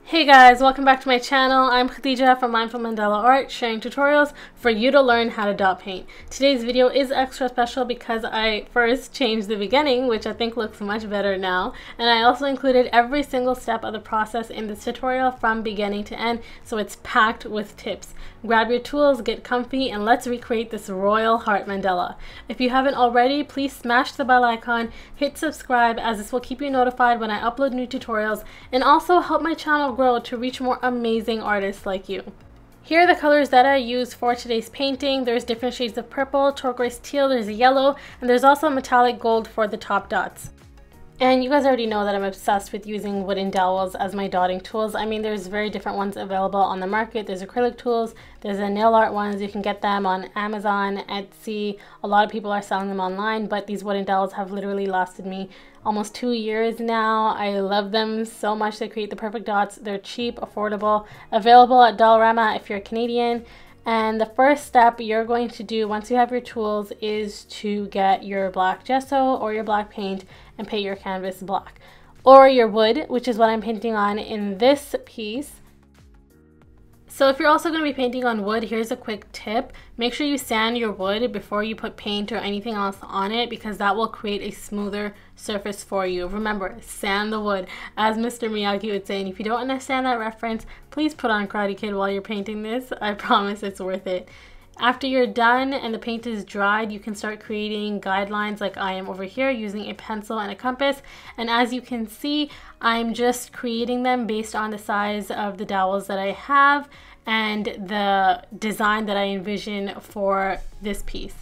Hey guys, welcome back to my channel. I'm Khadija from Mindful Mandala Art, sharing tutorials for you to learn how to dot paint. Today's video is extra special because I first changed the beginning, which I think looks much better now, and I also included every single step of the process in this tutorial from beginning to end, so it's packed with tips. Grab your tools, get comfy, and let's recreate this royal heart mandala. If you haven't already, please smash the bell icon, hit subscribe, as this will keep you notified when I upload new tutorials, and also help my channel grow to reach more amazing artists like you. Here are the colors that I used for today's painting. There's different shades of purple, turquoise teal, there's a yellow, and there's also metallic gold for the top dots. And you guys already know that I'm obsessed with using wooden dowels as my dotting tools. I mean, there's very different ones available on the market. There's acrylic tools, there's the nail art ones. You can get them on Amazon, Etsy. A lot of people are selling them online, but these wooden dowels have literally lasted me almost 2 years now. I love them so much. They create the perfect dots. They're cheap, affordable, available at Dollarama if you're Canadian. And the first step you're going to do once you have your tools is to get your black gesso or your black paint and paint your canvas black. Or your wood, which is what I'm painting on in this piece. So if you're also going to be painting on wood, here's a quick tip. Make sure you sand your wood before you put paint or anything else on it, because that will create a smoother surface for you. Remember, sand the wood, as Mr. Miyagi would say. And if you don't understand that reference, please put on Karate Kid while you're painting this. I promise it's worth it. After you're done and the paint is dried, you can start creating guidelines like I am over here using a pencil and a compass. And as you can see, I'm just creating them based on the size of the dowels that I have and the design that I envision for this piece.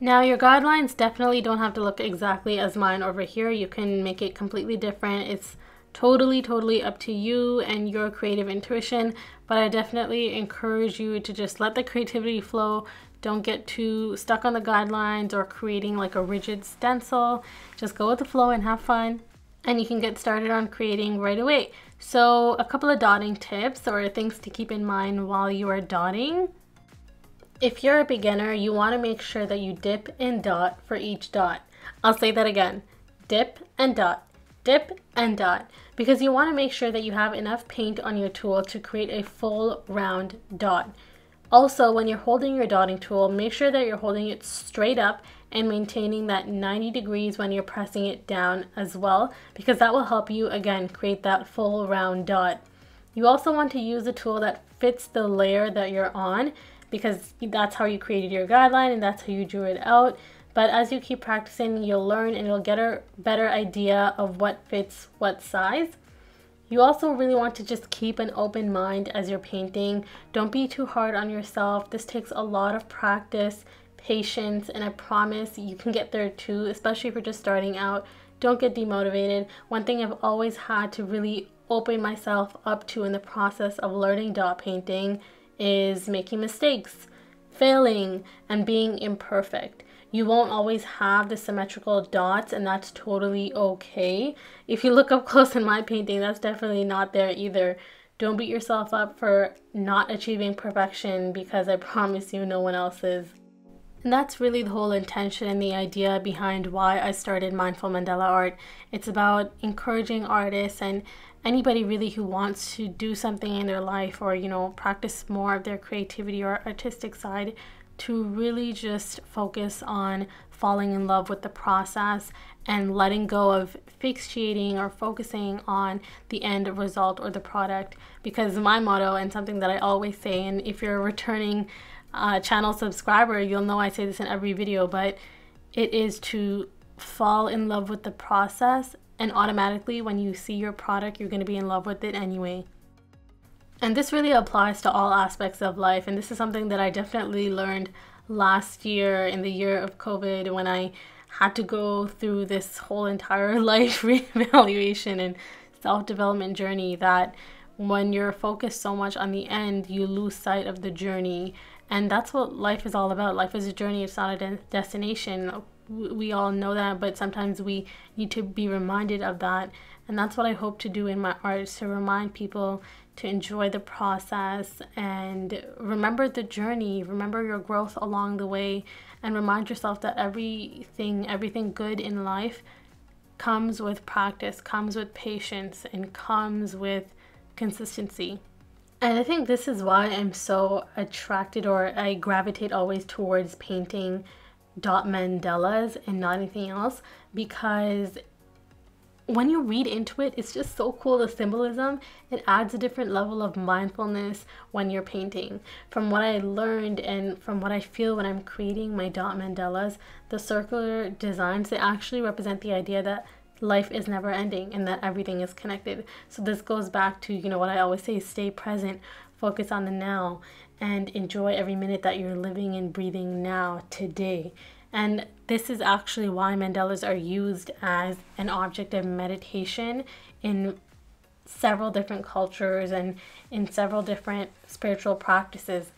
Now, your guidelines definitely don't have to look exactly as mine over here. You can make it completely different. It's totally up to you and your creative intuition, but I definitely encourage you to just let the creativity flow. Don't get too stuck on the guidelines or creating like a rigid stencil. Just go with the flow and have fun, and you can get started on creating right away. So a couple of dotting tips or things to keep in mind while you are dotting. If you're a beginner, you want to make sure that you dip and dot for each dot. I'll say that again: dip and dot, dip and dot, because you want to make sure that you have enough paint on your tool to create a full round dot. Also, when you're holding your dotting tool, make sure that you're holding it straight up and maintaining that 90 degrees when you're pressing it down as well, because that will help you again create that full round dot. You also want to use a tool that fits the layer that you're on, because that's how you created your guideline and that's how you drew it out. But as you keep practicing, you'll learn and you'll get a better idea of what fits what size. You also really want to just keep an open mind as you're painting. Don't be too hard on yourself. This takes a lot of practice, patience, and I promise you can get there too, especially if you're just starting out. Don't get demotivated. One thing I've always had to really open myself up to in the process of learning dot painting is making mistakes, failing, and being imperfect. You won't always have the symmetrical dots, and that's totally okay. If you look up close in my painting, that's definitely not there either. Don't beat yourself up for not achieving perfection, because I promise you no one else is. And that's really the whole intention and the idea behind why I started Mindful Mandala Art. It's about encouraging artists and anybody really who wants to do something in their life, or practice more of their creativity or artistic side, to really just focus on falling in love with the process and letting go of fixating or focusing on the end result or the product. Because my motto, and something that I always say, and if you're a returning channel subscriber, you'll know I say this in every video, but it is to fall in love with the process, and automatically when you see your product, you're going to be in love with it anyway. And this really applies to all aspects of life, and this is something that I definitely learned last year in the year of COVID, when I had to go through this whole entire life reevaluation and self-development journey, that when you're focused so much on the end, you lose sight of the journey. And that's what life is all about. Life is a journey, it's not a destination. We all know that, but sometimes we need to be reminded of that. And that's what I hope to do in my art, is to remind people to enjoy the process and remember the journey, remember your growth along the way, and remind yourself that everything good in life comes with practice, comes with patience, and comes with consistency. And I think this is why I'm so attracted, or I gravitate always towards painting dot mandalas and not anything else, because when you read into it, it's just so cool, the symbolism. It adds a different level of mindfulness when you're painting. From what I learned and from what I feel when I'm creating my dot mandalas, the circular designs, they actually represent the idea that life is never ending and that everything is connected. So this goes back to, you know, what I always say, stay present, focus on the now, and enjoy every minute that you're living and breathing now, today. And this is actually why mandalas are used as an object of meditation in several different cultures and in several different spiritual practices.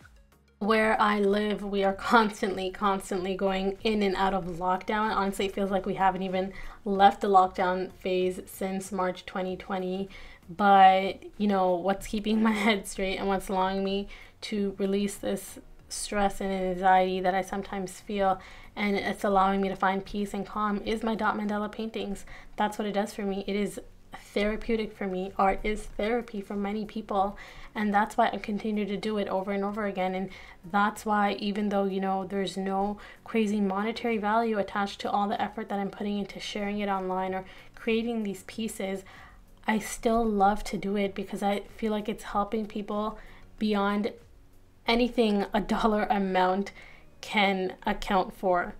Where I live, we are constantly going in and out of lockdown. Honestly, it feels like we haven't even left the lockdown phase since March 2020. But, you know, what's keeping my head straight and what's allowing me to release this stress and anxiety that I sometimes feel, and it's allowing me to find peace and calm, is my dot mandala paintings. That's what it does for me. It is therapeutic for me. Art is therapy for many people, and that's why I continue to do it over and over again. And that's why, even though, you know, there's no crazy monetary value attached to all the effort that I'm putting into sharing it online or creating these pieces, I still love to do it because I feel like it's helping people beyond anything a dollar amount can account for.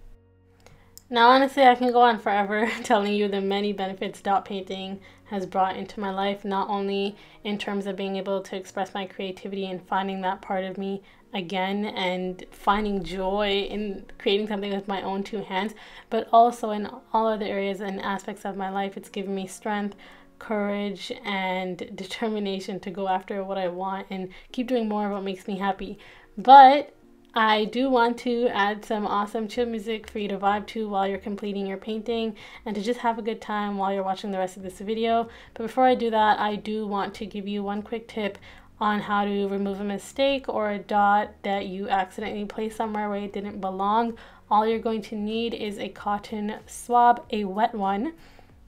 Now, honestly, I can go on forever telling you the many benefits dot painting has brought into my life, not only in terms of being able to express my creativity and finding that part of me again and finding joy in creating something with my own two hands, but also in all other areas and aspects of my life. It's given me strength, courage, and determination to go after what I want and keep doing more of what makes me happy. But I do want to add some awesome chill music for you to vibe to while you're completing your painting and to just have a good time while you're watching the rest of this video. But before I do that, I do want to give you one quick tip on how to remove a mistake or a dot that you accidentally placed somewhere where it didn't belong. All you're going to need is a cotton swab, a wet one,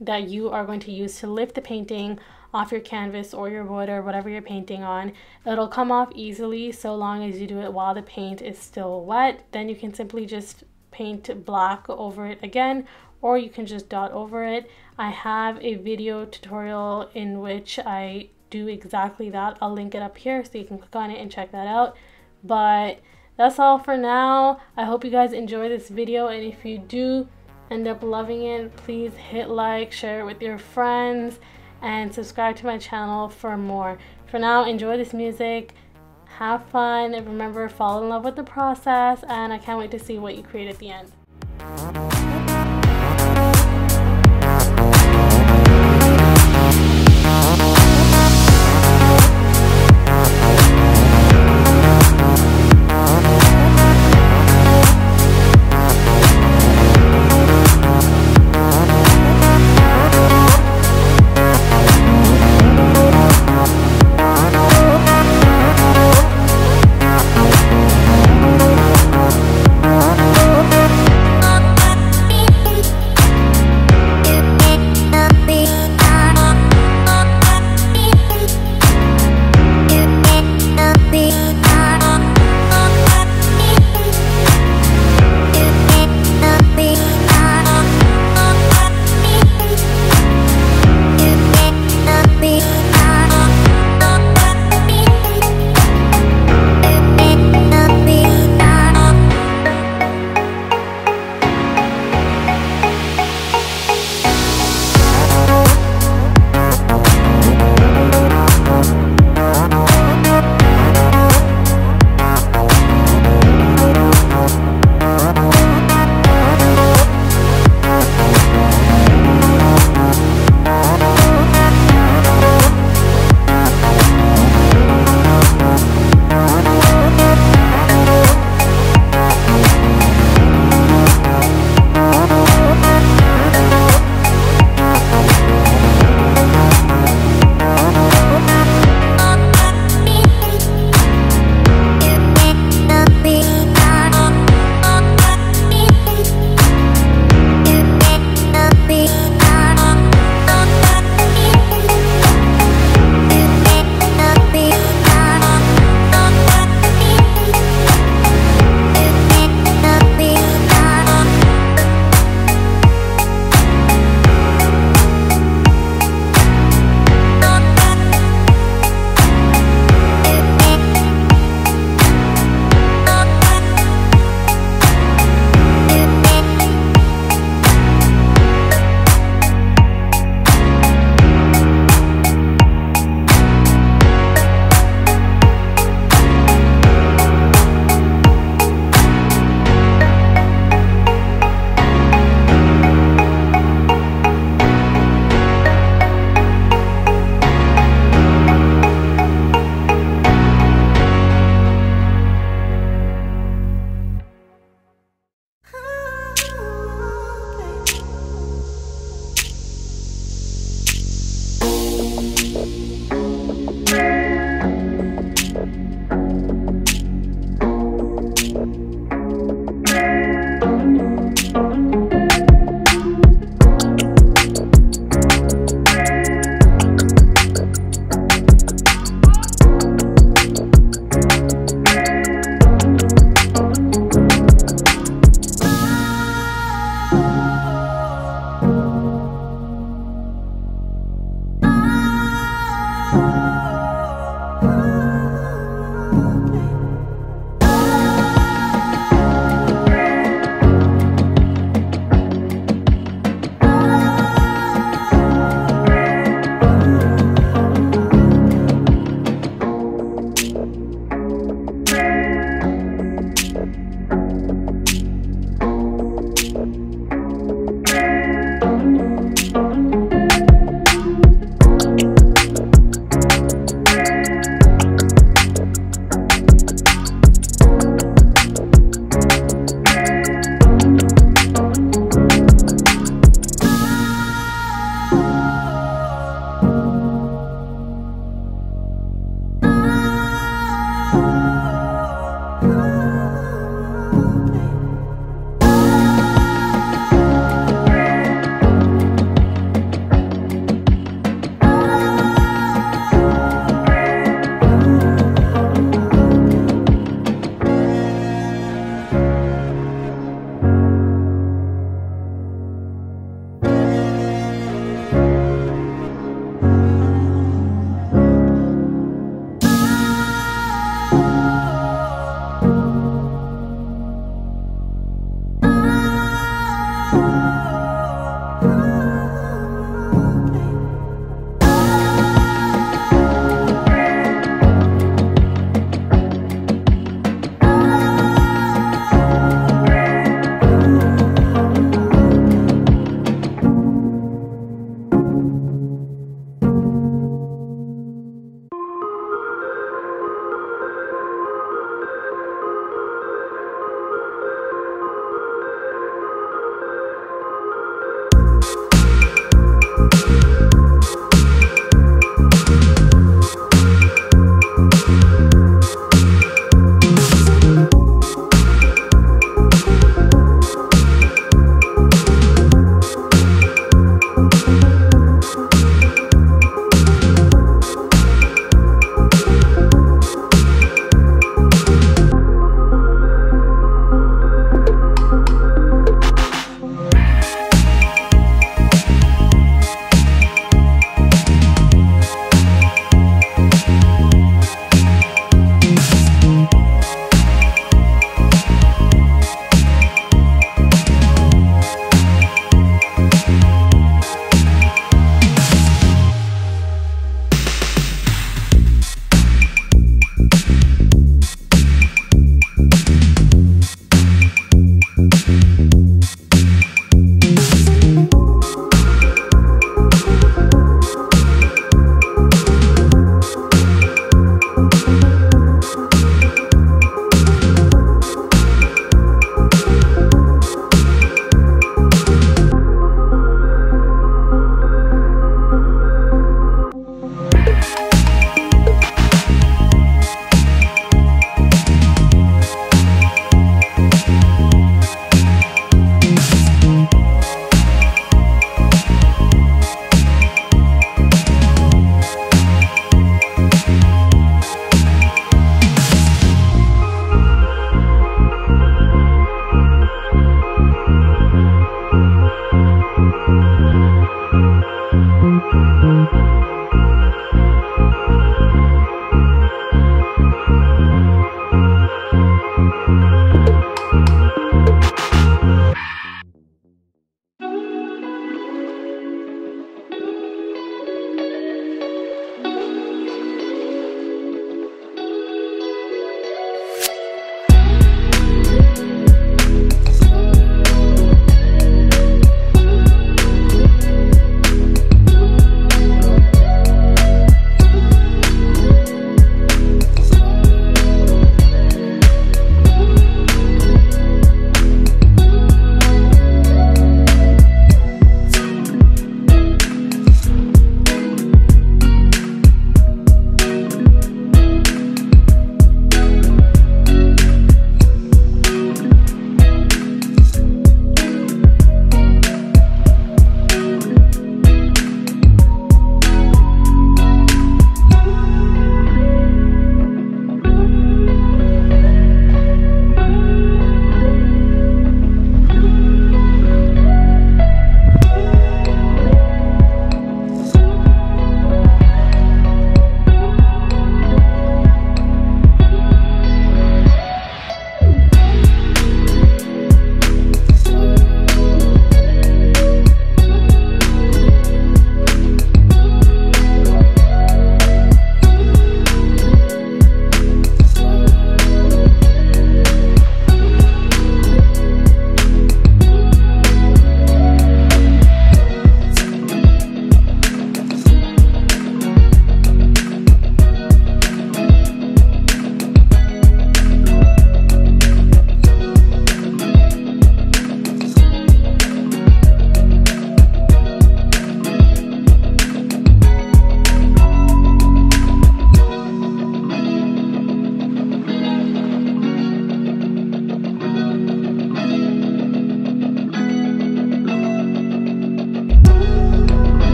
that you are going to use to lift the painting off your canvas or your wood or whatever you're painting on. It'll come off easily so long as you do it while the paint is still wet. Then you can simply just paint black over it again, or you can just dot over it. I have a video tutorial in which I do exactly that. I'll link it up here so you can click on it and check that out. But that's all for now. I hope you guys enjoy this video, and if you do end up loving it, please hit like, share it with your friends, and subscribe to my channel for more. For now, enjoy this music, have fun, and remember, fall in love with the process, and I can't wait to see what you create at the end.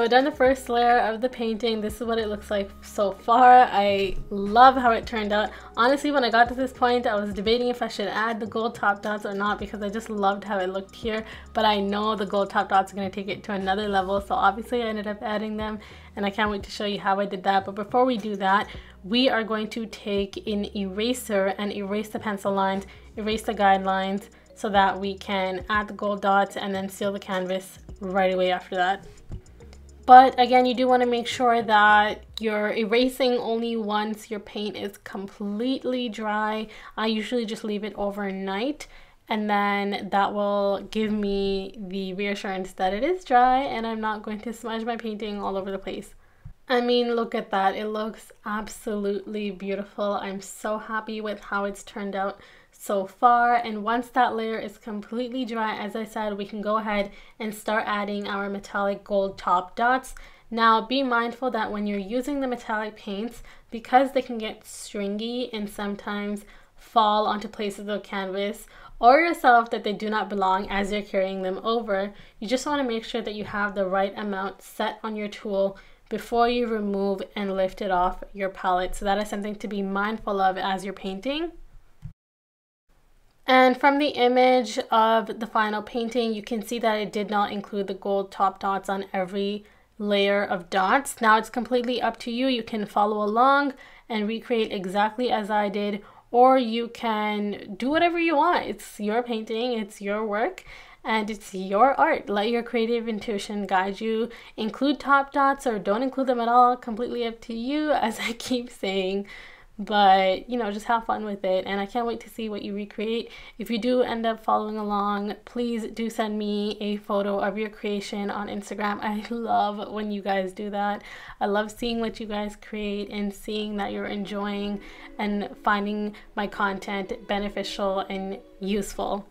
So done the first layer of the painting. This is what it looks like so far. I love how it turned out. Honestly, when I got to this point, I was debating if I should add the gold top dots or not because I just loved how it looked here. But I know the gold top dots are going to take it to another level, so obviously I ended up adding them, and I can't wait to show you how I did that. But before we do that, we are going to take an eraser and erase the pencil lines, erase the guidelines, so that we can add the gold dots and then seal the canvas right away after that. But again, you do want to make sure that you're erasing only once your paint is completely dry. I usually just leave it overnight, and then that will give me the reassurance that it is dry and I'm not going to smudge my painting all over the place. I mean, look at that. It looks absolutely beautiful. I'm so happy with how it's turned out so far, and once that layer is completely dry, as I said, we can go ahead and start adding our metallic gold top dots. Now be mindful that when you're using the metallic paints, because they can get stringy and sometimes fall onto places of the canvas or yourself that they do not belong as you're carrying them over, you just want to make sure that you have the right amount set on your tool before you remove and lift it off your palette. So that is something to be mindful of as you're painting. And from the image of the final painting, you can see that it did not include the gold top dots on every layer of dots. Now it's completely up to you. You can follow along and recreate exactly as I did, or you can do whatever you want. It's your painting, it's your work, and it's your art. Let your creative intuition guide you. Include top dots or don't include them at all. Completely up to you, as I keep saying. But you know, just have fun with it, and I can't wait to see what you recreate. If you do end up following along, please do send me a photo of your creation on Instagram. I love when you guys do that. I love seeing what you guys create and seeing that you're enjoying and finding my content beneficial and useful.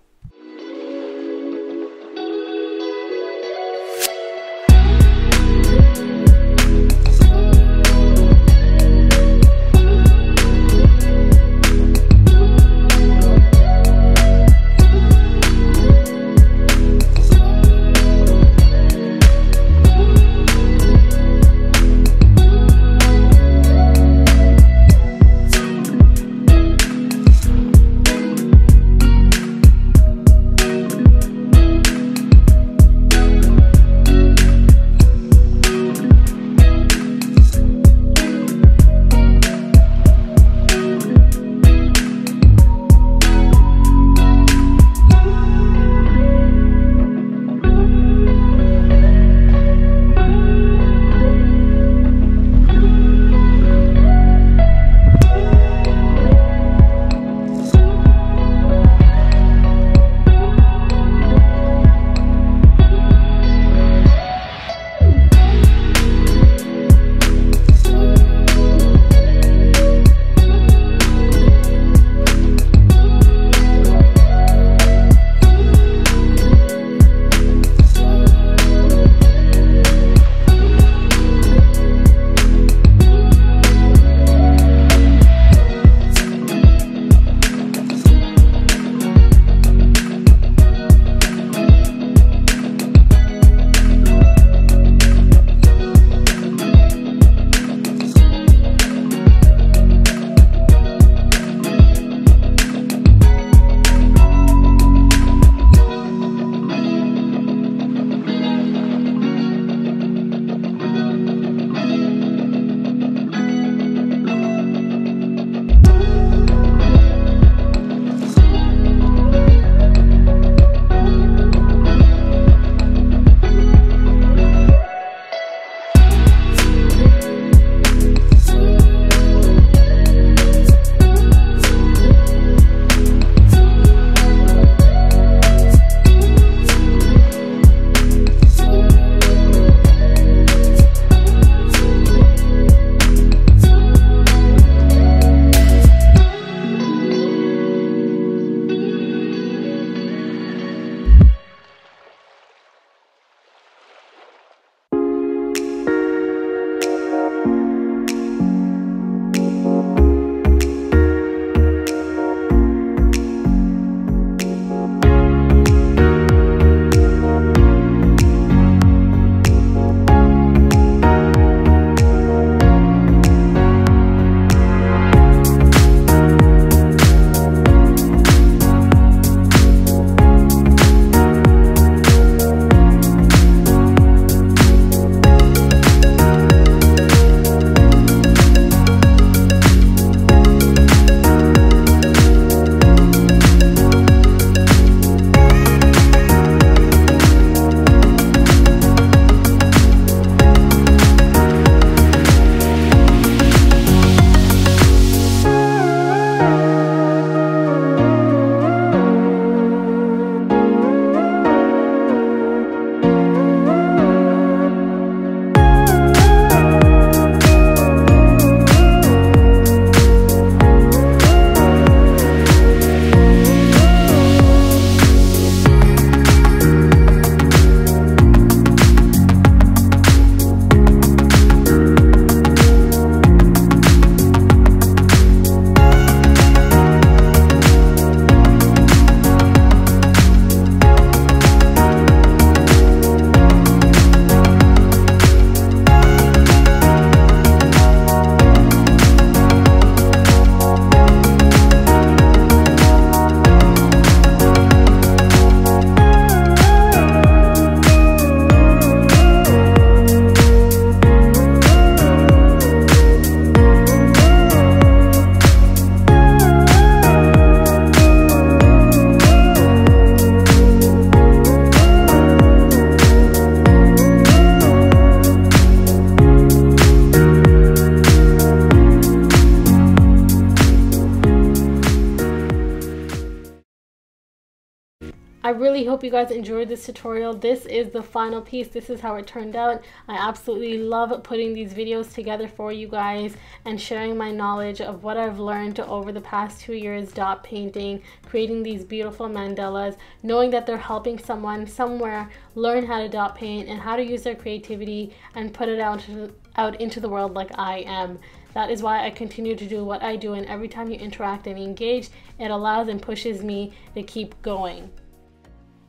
really hope you guys enjoyed this tutorial. This is the final piece. This is how it turned out. I absolutely love putting these videos together for you guys and sharing my knowledge of what I've learned over the past 2 years dot painting, creating these beautiful mandalas, knowing that they're helping someone somewhere learn how to dot paint and how to use their creativity and put it out into the world like I am. That is why I continue to do what I do, and every time you interact and engage, it allows and pushes me to keep going.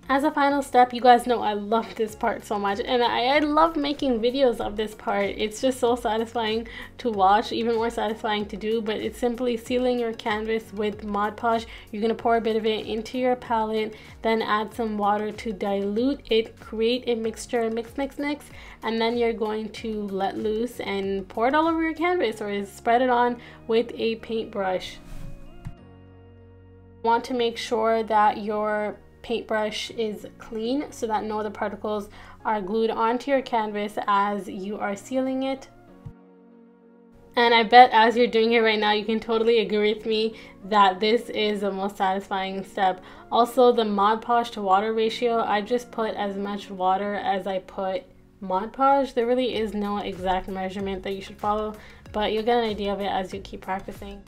As a final step, you guys know I love this part so much, and I love making videos of this part. It's just so satisfying to watch, even more satisfying to do, but it's simply sealing your canvas with Mod Podge. You're going to pour a bit of it into your palette, then add some water to dilute it, create a mixture, mix, and then you're going to let loose and pour it all over your canvas or spread it on with a paintbrush. Want to make sure that your paintbrush is clean so that no other particles are glued onto your canvas as you are sealing it. And I bet as you're doing it right now, you can totally agree with me that this is the most satisfying step. Also, the Mod Podge to water ratio, I just put as much water as I put Mod Podge. There really is no exact measurement that you should follow, but you'll get an idea of it as you keep practicing.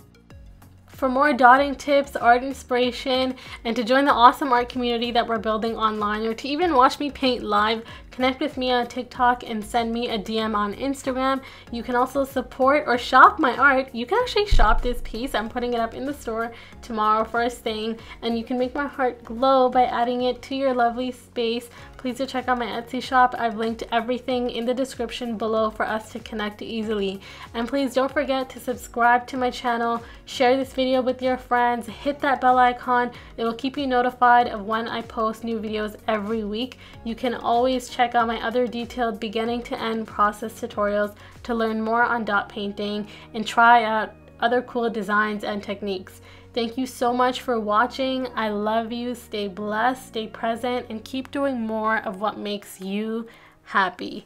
For more dotting tips, art inspiration, and to join the awesome art community that we're building online, or to even watch me paint live, connect with me on TikTok and send me a DM on Instagram. You can also support or shop my art. You can actually shop this piece. I'm putting it up in the store tomorrow first thing, and you can make my heart glow by adding it to your lovely space. Please do check out my Etsy shop. I've linked everything in the description below for us to connect easily. And please don't forget to subscribe to my channel, share this video with your friends, hit that bell icon. It will keep you notified of when I post new videos every week. You can always check out my other detailed beginning to end process tutorials to learn more on dot painting and try out other cool designs and techniques. Thank you so much for watching. I love you. Stay blessed, stay present, and keep doing more of what makes you happy.